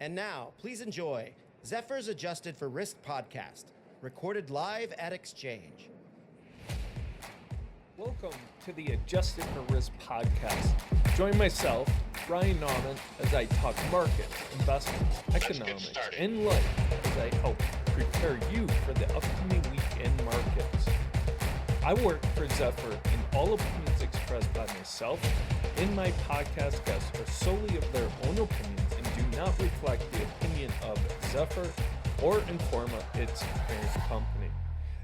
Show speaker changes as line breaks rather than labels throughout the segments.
And now, please enjoy Zephyr's Adjusted for Risk podcast, recorded live at Exchange.
Welcome to the Adjusted for Risk podcast. Join myself, Ryan Nauman, as I talk markets, investments, economics, and life as I help prepare you for the upcoming weekend markets. I work for Zephyr, and all opinions expressed by myself and my podcast guests are solely of their own opinions and do not reflect the opinion of Zephyr or Informa, its parent company.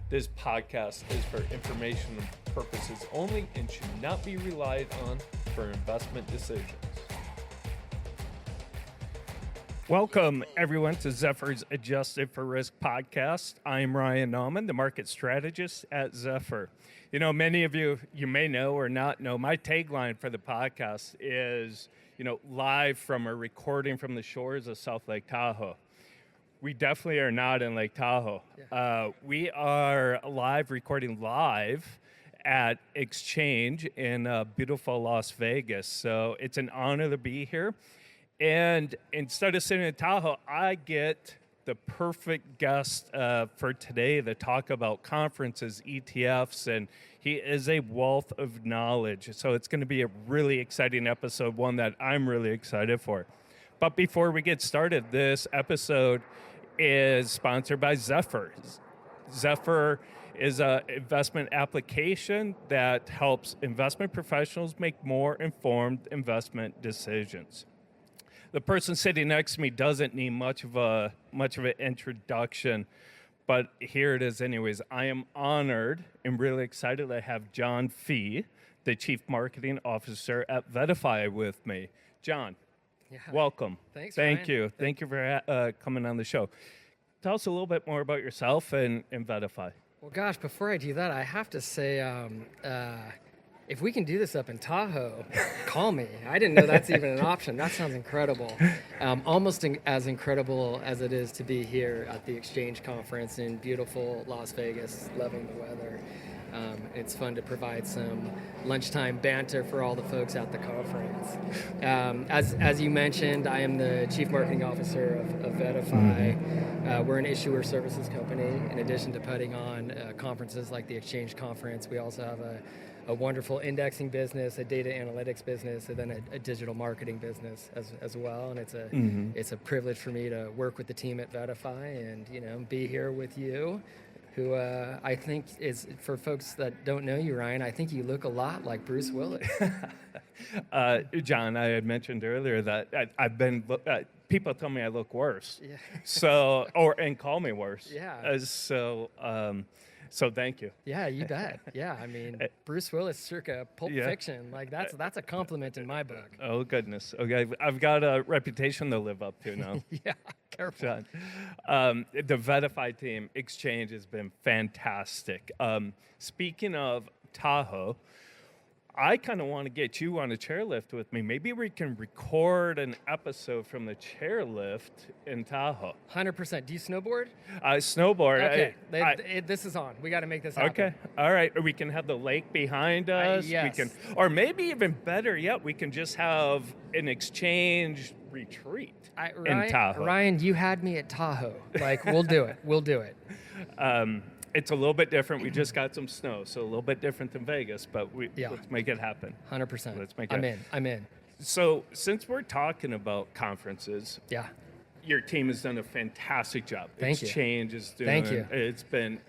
This podcast is for information purposes only and should not be relied on for investment decisions. Welcome, everyone, to Zephyr's Adjusted for Risk podcast. I'm Ryan Nauman, the market strategist at Zephyr. You know, many of you may know or not know, my tagline for the podcast is, live from a recording from the shores of South Lake Tahoe. We definitely are not in Lake Tahoe. Yeah. We are recording live at Exchange in beautiful Las Vegas. So it's an honor to be here. And instead of sitting in Tahoe, I get the perfect guest for today to talk about conferences, ETFs, and he is a wealth of knowledge. So it's going to be a really exciting episode, one that I'm really excited for. But before we get started, this episode is sponsored by Zephyr. Zephyr is an investment application that helps investment professionals make more informed investment decisions. The person sitting next to me doesn't need much of an introduction, but here it is anyways. I am honored and really excited to have Jon Fee, the Chief Marketing Officer at VettaFi, with me. Jon, welcome.
Thanks,
Thank
Ryan.
you. Thank you for coming on the show. Tell us a little bit more about yourself and VettaFi.
Well, gosh, before I do that, I have to say, if we can do this up in Tahoe, call me. I didn't know that's even an option. That sounds incredible. Almost as incredible as it is to be here at the Exchange Conference in beautiful Las Vegas, loving the weather. It's fun to provide some lunchtime banter for all the folks at the conference. As you mentioned, I am the Chief Marketing Officer of VettaFi. We're an issuer services company. In addition to putting on conferences like the Exchange Conference, we also have a wonderful indexing business, a data analytics business, and then a digital marketing business as well. And it's a privilege for me to work with the team at VettaFi and be here with you, who I think is, for folks that don't know you, Ryan, I think you look a lot like Bruce Willis.
Jon, I had mentioned earlier that I've been. People tell me I look worse.
Yeah.
And call me worse.
Yeah.
So thank you.
Yeah, you bet. Yeah, I mean, Bruce Willis circa Pulp Fiction. Like, that's a compliment in my book.
Oh, goodness. Okay, I've got a reputation to live up to now.
Yeah, careful.
The VettaFi team, Exchange, has been fantastic. Speaking of Tahoe, I kind of want to get you on a chairlift with me. Maybe we can record an episode from the chairlift in Tahoe.
100%. Do you snowboard?
I snowboard.
Okay, this is on. We got to make this happen.
Okay, all right. We can have the lake behind us.
Yes.
We can, or maybe even better yet, we can just have an Exchange retreat in Tahoe.
Ryan, you had me at Tahoe. Like, we'll do it. We'll do it.
It's a little bit different. We just got some snow, so a little bit different than Vegas, but let's make it happen.
100%.
Let's make it
I'm in.
So since we're talking about conferences,
yeah,
your team has done a fantastic job.
Thank you.
Exchange is doing.
Thank you.
It's been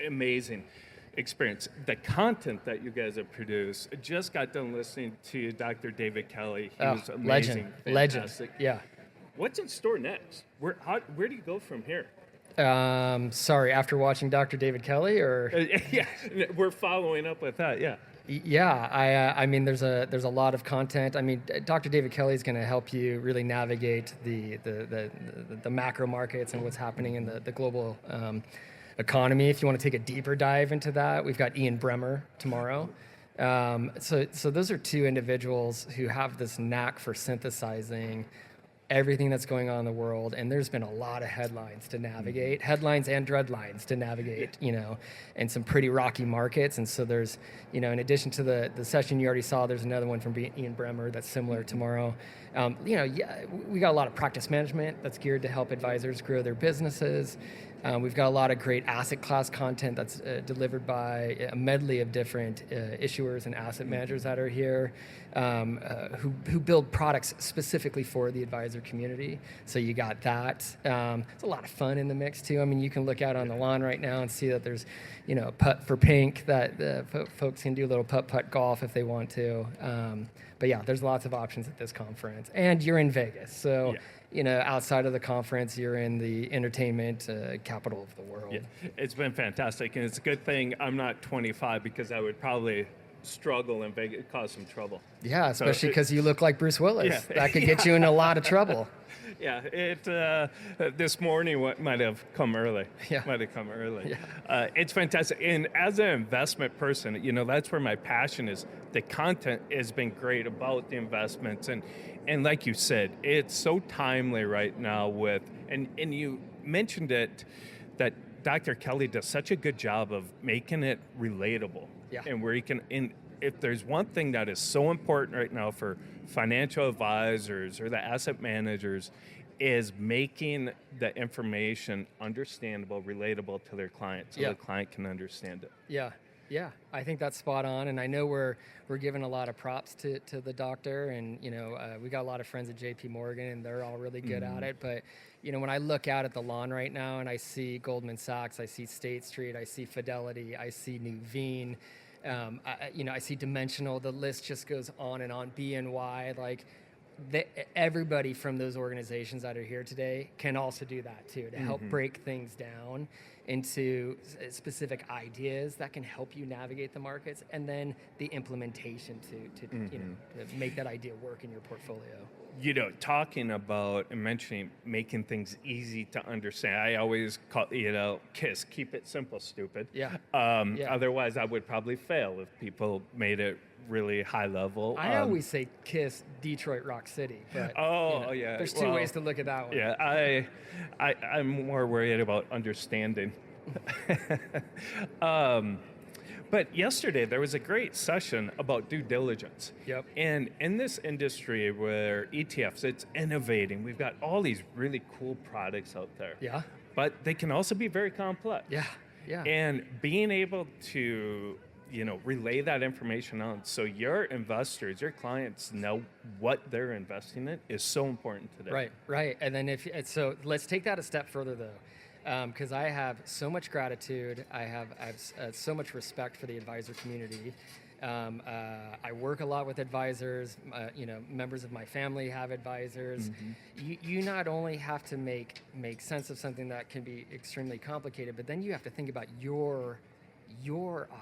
amazing experience. The content that you guys have produced. I just got done listening to Dr. David Kelly. He was amazing.
Legend. Yeah.
What's in store next? Where do you go from here?
Sorry, after watching Dr. David Kelly, or
yeah, we're following up with that. Yeah.
Yeah, I mean, there's a lot of content. I mean, Dr. David Kelly is going to help you really navigate the macro markets and what's happening in the global economy. If you want to take a deeper dive into that, we've got Ian Bremmer tomorrow. So those are two individuals who have this knack for synthesizing everything that's going on in the world, and there's been a lot of headlines to navigate, headlines and dreadlines to navigate, and some pretty rocky markets. And so there's, in addition to the session you already saw, there's another one from Ian Bremmer that's similar tomorrow. We got a lot of practice management that's geared to help advisors grow their businesses. We've got a lot of great asset class content that's delivered by a medley of different issuers and asset managers that are here, who build products specifically for the advisor community. So you got that. There's a lot of fun in the mix too. I mean, you can look out on the lawn right now and see that there's, putt for pink, that folks can do a little putt golf if they want to. But yeah, there's lots of options at this conference, and you're in Vegas, so. Yeah. Outside of the conference, you're in the entertainment capital of the world.
Yeah. It's been fantastic, and it's a good thing I'm not 25 because I would probably struggle and cause some trouble.
Yeah, especially because you look like Bruce Willis. Yeah. That could get you in a lot of trouble.
Yeah, this morning might have come early.
Yeah.
Might have come early.
Yeah.
It's fantastic. And as an investment person, that's where my passion is. The content has been great about the investments. And like you said, it's so timely right now and you mentioned it, that Dr. Kelly does such a good job of making it relatable.
Yeah.
And where you can, if there's one thing that is so important right now for financial advisors or the asset managers, is making the information understandable, relatable to their client, so the client can understand it.
Yeah, I think that's spot on, and I know we're giving a lot of props to the doctor, and we got a lot of friends at JP Morgan, and they're all really good at it. But when I look out at the lawn right now, and I see Goldman Sachs, I see State Street, I see Fidelity, I see Nuveen, I see Dimensional. The list just goes on and on. BNY, like. Everybody from those organizations that are here today can also do that too, to help break things down into specific ideas that can help you navigate the markets, and then the implementation to make that idea work in your portfolio.
Talking about and mentioning making things easy to understand, I always call KISS, keep it simple, stupid.
Yeah.
Otherwise, I would probably fail if people made it really high level.
I always say KISS, Detroit Rock City. But,
yeah.
There's two ways to look at that one.
Yeah, I'm more worried about understanding. But yesterday there was a great session about due diligence.
Yep.
And in this industry where ETFs, it's innovating. We've got all these really cool products out there.
Yeah.
But they can also be very complex.
Yeah.
And being able to relay that information on so your investors, your clients know what they're investing in is so important today.
Right. And then so let's take that a step further though, because I have so much gratitude. I have so much respect for the advisor community. I work a lot with advisors. Members of my family have advisors. You not only have to make sense of something that can be extremely complicated, but then you have to think about your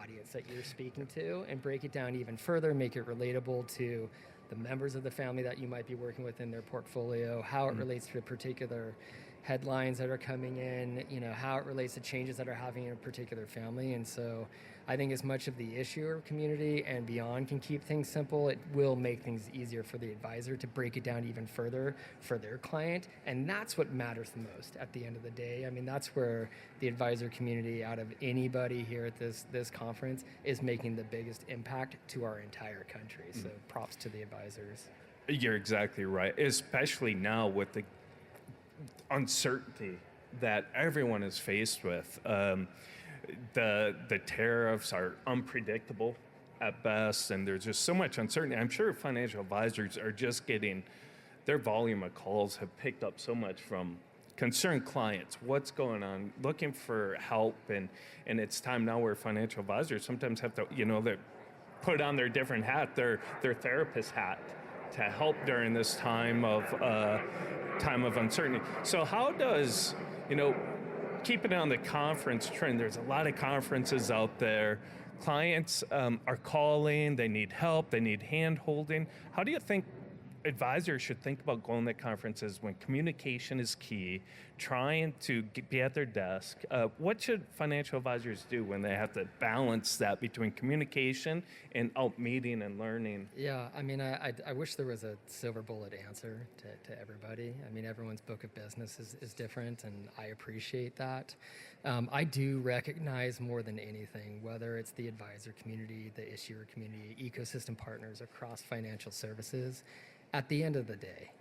audience that you're speaking to and break it down even further, make it relatable to the members of the family that you might be working with in their portfolio, how it relates to particular headlines that are coming in, how it relates to changes that are happening in a particular family. And so I think as much of the issuer community and beyond can keep things simple, it will make things easier for the advisor to break it down even further for their client. And that's what matters the most at the end of the day. I mean, that's where the advisor community, out of anybody here at this conference, is making the biggest impact to our entire country. So props to the advisors.
You're exactly right, especially now with the uncertainty that everyone is faced with. The tariffs are unpredictable at best, and there's just so much uncertainty. I'm sure financial advisors are just getting, their volume of calls have picked up so much from concerned clients. What's going on? Looking for help, and it's time now where financial advisors sometimes have to, they put on their different hat, their therapist hat, to help during this time of uncertainty. So how does, keeping on the conference trend, there's a lot of conferences out there. Clients are calling, they need help, they need hand holding. How do you think advisors should think about going to conferences when communication is key, trying to be at their desk. What should financial advisors do when they have to balance that between communication and out meeting and learning?
Yeah, I mean, I wish there was a silver bullet answer to everybody. I mean, everyone's book of business is different, and I appreciate that. I do recognize more than anything, whether it's the advisor community, the issuer community, ecosystem partners across financial services, at the end of the day,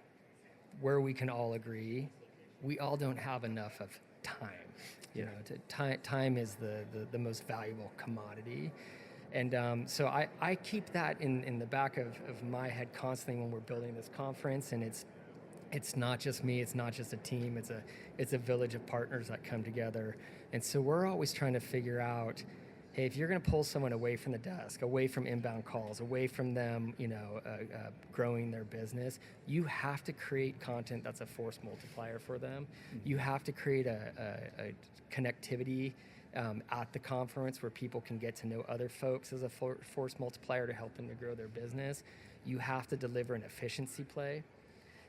where we can all agree, we all don't have enough of time. You know, time is the most valuable commodity. And so I keep that in the back of my head constantly when we're building this conference. And it's not just me, it's not just a team, it's a village of partners that come together. And so we're always trying to figure out, hey, if you're going to pull someone away from the desk, away from inbound calls, away from them, growing their business, you have to create content that's a force multiplier for them. Mm-hmm. You have to create a connectivity at the conference where people can get to know other folks as a force multiplier to help them to grow their business. You have to deliver an efficiency play.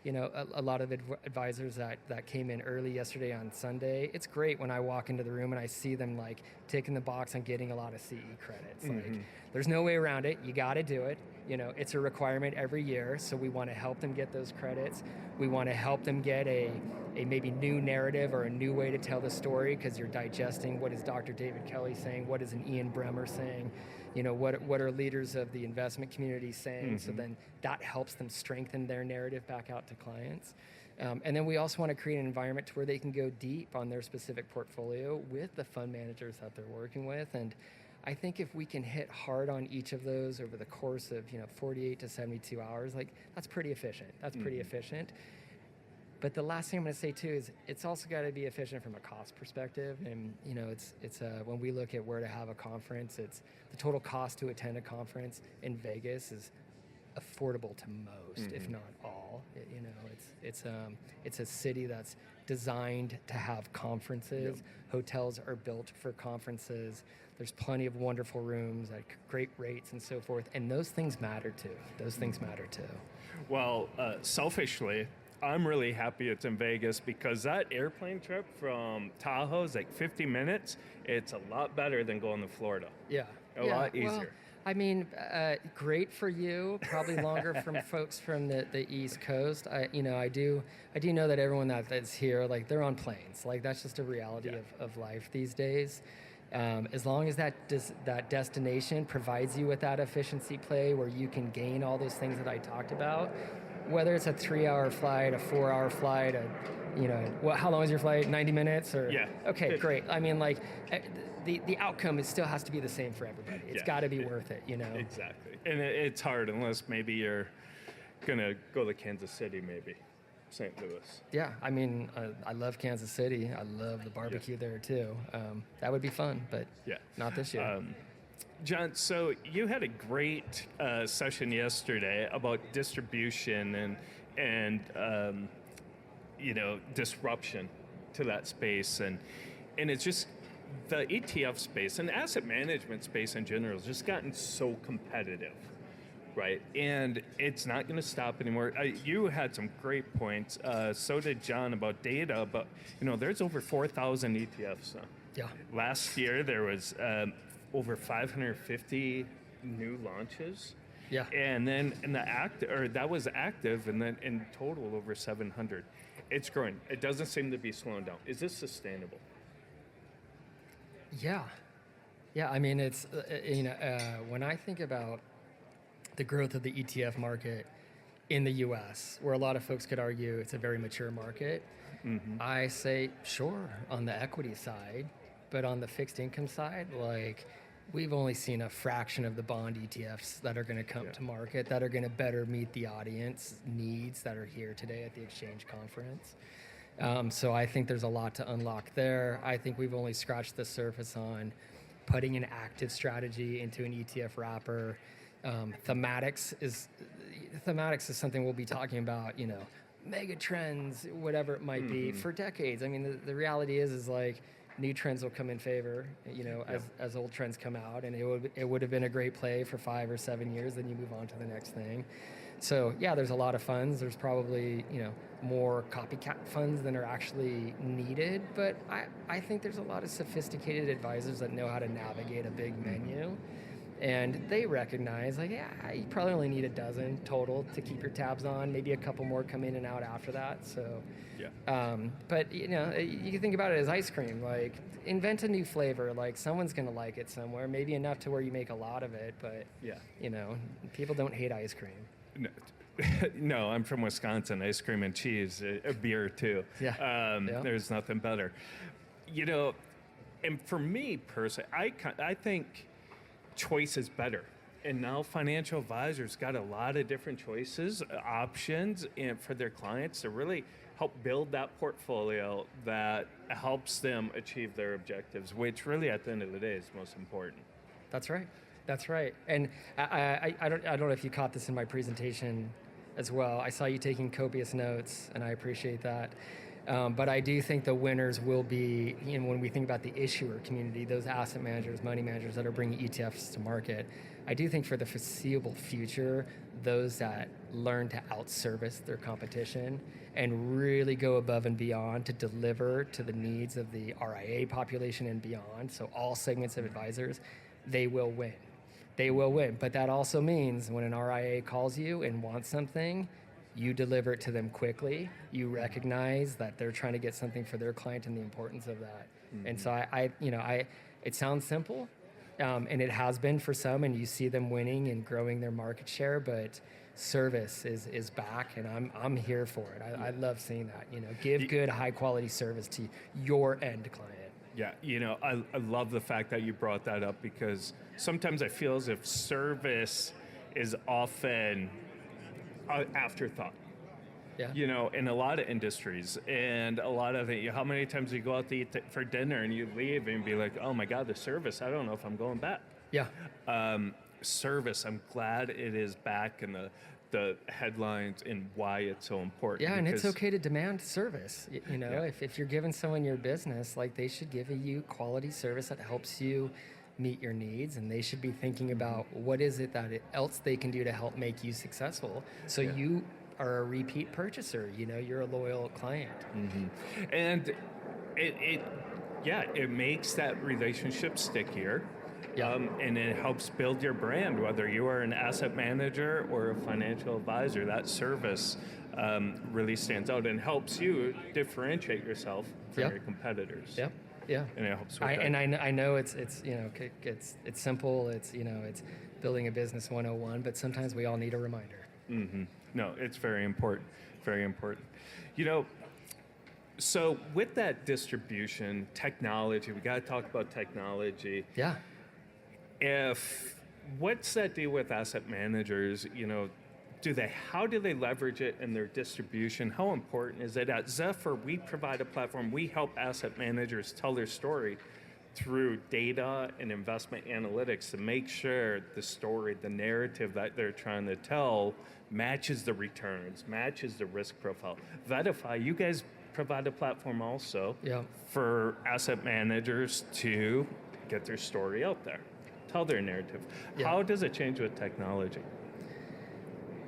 You know, a lot of advisors that came in early yesterday on Sunday, it's great when I walk into the room and I see them like ticking the box on getting a lot of CE credits. Mm-hmm. Like, there's no way around it. You got to do it. You know, it's a requirement every year. So we want to help them get those credits. We want to help them get a maybe new narrative or a new way to tell the story, because you're digesting what is Dr. David Kelly saying, what is an Ian Bremmer saying, you know, what are leaders of the investment community saying. Mm-hmm. So then that helps them strengthen their narrative back out to clients. And then we also want to create an environment to where they can go deep on their specific portfolio with the fund managers that they're working with. And I think if we can hit hard on each of those over the course of 48 to 72 hours, like that's pretty efficient. That's pretty efficient. But the last thing I'm going to say too is it's also got to be efficient from a cost perspective. And it's when we look at where to have a conference, it's the total cost to attend a conference in Vegas is affordable to most, if not all. It's a city that's designed to have conferences. Yep. Hotels are built for conferences. There's plenty of wonderful rooms at great rates and so forth. And those things matter too.
Well, selfishly, I'm really happy it's in Vegas, because that airplane trip from Tahoe is like 50 minutes. It's a lot better than going to Florida.
Yeah.
A lot easier.
Well, I mean, great for you. Probably longer from folks from the East Coast. I do know that everyone that's here, like, they're on planes. Like, that's just a reality of life these days. As long as that destination provides you with that efficiency play where you can gain all those things that I talked about, whether it's a 3-hour flight, a 4-hour flight, how long is your flight? 90 minutes? Or
yeah.
Okay, great. I mean, like, the outcome still has to be the same for everybody. It's got to be worth it,
Exactly. And it's hard unless maybe you're gonna go to Kansas City, maybe St. Louis.
Yeah, I mean, I love Kansas City. I love the barbecue there too. That would be fun, but not this year.
Jon, so you had a great session yesterday about distribution and disruption to that space, and it's just the ETF space and asset management space in general has just gotten so competitive, right? And it's not going to stop anymore. You had some great points. So did Jon about data, but there's over 4,000 ETFs now.
Yeah.
Last year there was over 550 new launches.
Yeah.
And then that was active, and then in total over 700. It's growing. It doesn't seem to be slowing down. Is this sustainable?
Yeah. I mean, it's when I think about the growth of the ETF market in the U.S., where a lot of folks could argue it's a very mature market, I say sure on the equity side, but on the fixed income side, like, we've only seen a fraction of the bond ETFs that are going to come to market that are going to better meet the audience needs that are here today at the Exchange Conference. So I think there's a lot to unlock there. I think we've only scratched the surface on putting an active strategy into an ETF wrapper. Thematics is something we'll be talking about, mega trends, whatever it might be, for decades. I mean, the reality is like, new trends will come in favor, as old trends come out, and it would have been a great play for 5 or 7 years. Then you move on to the next thing. So yeah, there's a lot of funds. There's probably, more copycat funds than are actually needed, but I think there's a lot of sophisticated advisors that know how to navigate a big menu. And they recognize, like, yeah, you probably only need a dozen total to keep your tabs on. Maybe a couple more come in and out after that. So, but you can think about it as ice cream. Like, invent a new flavor. Like, someone's going to like it somewhere. Maybe enough to where you make a lot of it. But people don't hate ice cream.
No. No, I'm from Wisconsin. Ice cream and cheese, a beer too. There's nothing better. And for me personally, I think choice is better. And now financial advisors got a lot of different choices, options, and for their clients to really help build that portfolio that helps them achieve their objectives, which really at the end of the day is most important.
That's right. And I don't know if you caught this in my presentation as well. I saw you taking copious notes, and I appreciate that. But I do think the winners will be, when we think about the issuer community, those asset managers, money managers that are bringing ETFs to market. I do think for the foreseeable future, those that learn to outservice their competition and really go above and beyond to deliver to the needs of the RIA population and beyond, so all segments of advisors, they will win. They will win. But that also means when an RIA calls you and wants something, you deliver it to them quickly. You recognize that they're trying to get something for their client and the importance of that. Mm-hmm. And so it sounds simple, and it has been for some, and you see them winning and growing their market share, but service is back, and I'm here for it. I love seeing that. Give good, high quality service to your end client.
Yeah, I love the fact that you brought that up, because sometimes I feel as if service is often afterthought. In a lot of industries, and a lot of it, how many times you go out to eat for dinner and you leave and be like, oh my God, the service, I don't know if I'm going back. Service, I'm glad it is back in the headlines and why it's so important.
And it's okay to demand service. If you're giving someone your business, like, they should give you quality service that helps you meet your needs, and they should be thinking about what is it that else they can do to help make you successful. So you are a repeat purchaser. You're a loyal client.
Mm-hmm. And it makes that relationship stickier. And it helps build your brand, whether you are an asset manager or a financial advisor. That service really stands out and helps you differentiate yourself from your competitors.
Yeah,
and it helps with that.
And I know it's simple. It's building a business 101, but sometimes we all need a reminder.
Mm-hmm. No, it's very important. Very important. So with that distribution technology, we got to talk about technology.
Yeah.
What's that deal with asset managers? How do they leverage it in their distribution? How important is it? At Zephyr, we provide a platform. We help asset managers tell their story through data and investment analytics to make sure the story, the narrative that they're trying to tell matches the returns, matches the risk profile. VettaFi, you guys provide a platform also for asset managers to get their story out there, tell their narrative. How does it change with technology?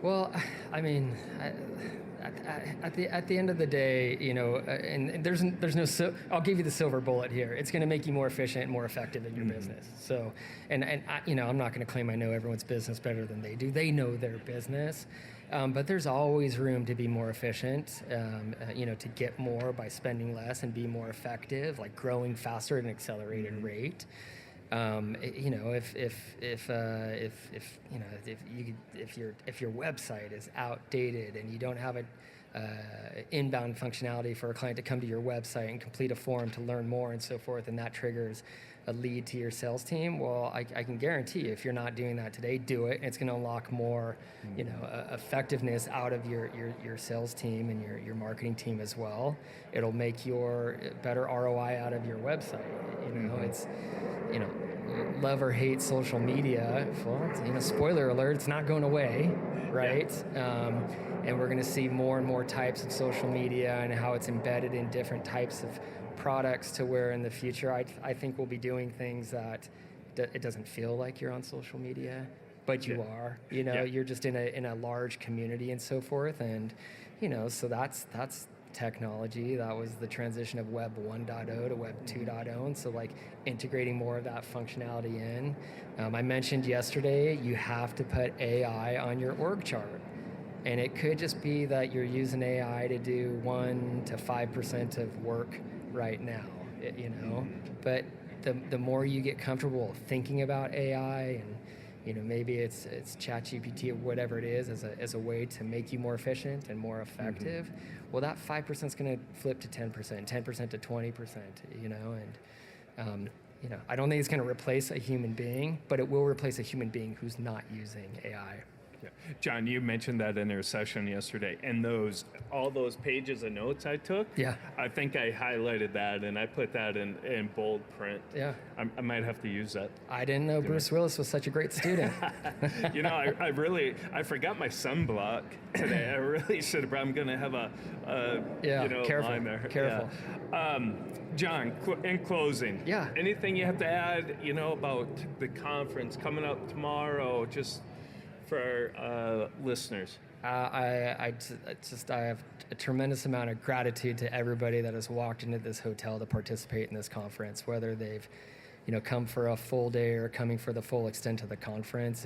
Well, I mean, at the end of the day, and there's no. I'll give you the silver bullet here. It's going to make you more efficient and more effective in your business. So, and I'm not going to claim I know everyone's business better than they do. They know their business, but there's always room to be more efficient. To get more by spending less and be more effective, like growing faster at an accelerated rate. If your website is outdated and you don't have a inbound functionality for a client to come to your website and complete a form to learn more and so forth, and that triggers a lead to your sales team, well, I can guarantee you, if you're not doing that today, do it. It's going to unlock more, effectiveness out of your sales team and your marketing team as well. It'll make your better ROI out of your website. It's, love or hate social media. Well, spoiler alert, it's not going away, right? And we're going to see more and more types of social media and how it's embedded in different types of products, to where in the future I think we'll be doing things that it doesn't feel like you're on social media. but you are. You're just in a large community and so forth, and so that's technology. That was the transition of Web 1.0 to Web 2.0, and so like integrating more of that functionality in. I mentioned yesterday you have to put AI on your org chart, and it could just be that you're using AI to do 1 to 5% of work right now, but the more you get comfortable thinking about AI, and maybe it's ChatGPT or whatever it is as a way to make you more efficient and more effective, well, that 5% is going to flip to 10%, 10% to 20%, and I don't think it's going to replace a human being, but it will replace a human being who's not using AI.
Yeah. John, you mentioned that in our session yesterday, and all those pages of notes I took. Yeah, I think I highlighted that and I put that in bold print. Yeah, I might have to use that.
I didn't know Bruce Willis was such a great student.
I forgot my sunblock today. I really should have. I'm going to have a
careful,
line there.
Careful.
Yeah. John, in closing, anything you have to add, about the conference coming up tomorrow, just for our listeners?
I have a tremendous amount of gratitude to everybody that has walked into this hotel to participate in this conference, whether they've come for a full day or coming for the full extent of the conference.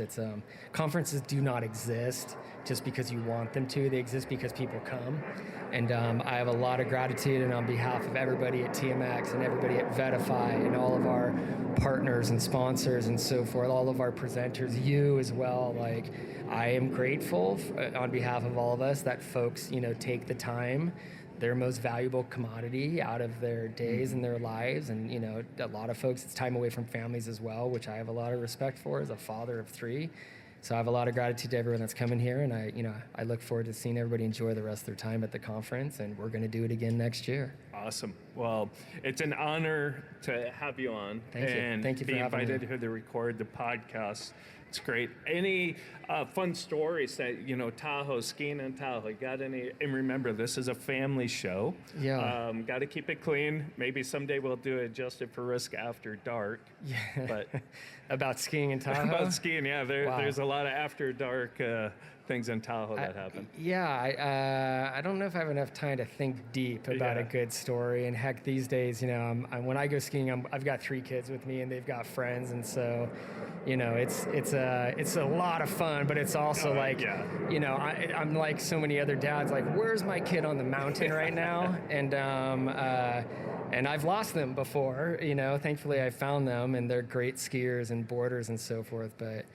Conferences do not exist just because you want them to. They exist because people come. And I have a lot of gratitude, and on behalf of everybody at TMX and everybody at VettaFi and all of our partners and sponsors and so forth, all of our presenters, you as well, I am grateful on behalf of all of us that folks, take the time, their most valuable commodity out of their days and their lives. And, a lot of folks, it's time away from families as well, which I have a lot of respect for as a father of 3. So I have a lot of gratitude to everyone that's coming here, and I look forward to seeing everybody enjoy the rest of their time at the conference, and we're going to do it again next year.
Awesome. Well, it's an honor to have you on.
Thank you. Thank you for having me.
Be invited here to record the podcast. It's great. Any fun stories that, Tahoe, skiing in Tahoe, got any? And remember, this is a family show.
Yeah.
Got to keep it clean. Maybe someday we'll do Adjusted for Risk after dark.
Yeah.
But
about skiing in Tahoe?
About skiing, yeah. There's a lot of after dark things in Tahoe that happen.
Yeah, I don't know if I have enough time to think deep about a good story. And heck, these days, when I go skiing, I've got 3 kids with me, and they've got friends, and so, it's a lot of fun, but it's also I'm like so many other dads, like, where's my kid on the mountain right now? And I've lost them before, thankfully I found them, and they're great skiers and boarders and so forth, but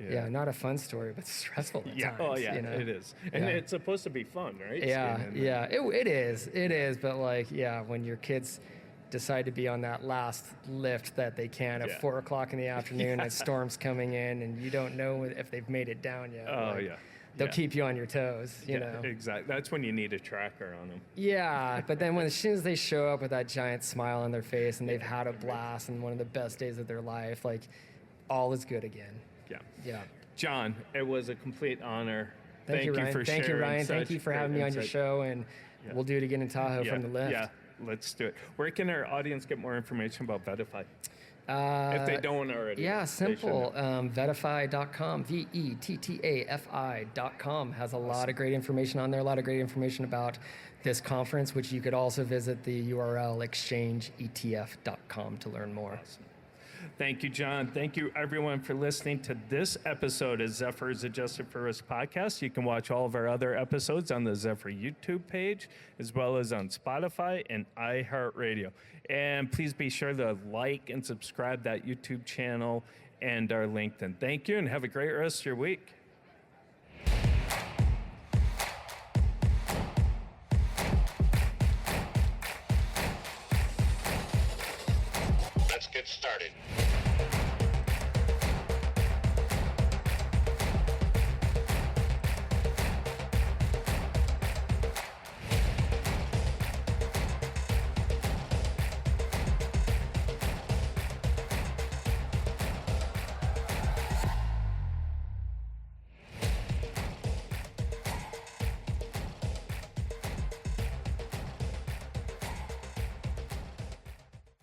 yeah, not a fun story, but stressful at times.
Oh yeah, it is. And it's supposed to be fun, right?
Yeah, it is, but when your kids decide to be on that last lift that they can at 4 o'clock in the afternoon and storm's coming in, and you don't know if they've made it down yet.
Oh,
They'll keep you on your toes, you know.
Exactly. That's when you need a tracker on them.
Yeah, but then as soon as they show up with that giant smile on their face and they've had a blast and one of the best days of their life, all is good again. Yeah.
John, it was a complete honor.
Thank you, Ryan. Thank you, Ryan. Thank you for having me on your show, and we'll do it again in Tahoe from the lift.
Yeah, let's do it. Where can our audience get more information about VettaFi? If they don't already.
Yeah, simple. VettaFi.com, VettaFi.com has a lot of great information on there, a lot of great information about this conference, which you could also visit the URL exchangeetf.com to learn more.
Awesome. Thank you, John. Thank you, everyone, for listening to this episode of Zephyr's Adjusted for Risk podcast. You can watch all of our other episodes on the Zephyr YouTube page, as well as on Spotify and iHeartRadio. And please be sure to like and subscribe that YouTube channel and our LinkedIn. Thank you, and have a great rest of your week.
Let's get started.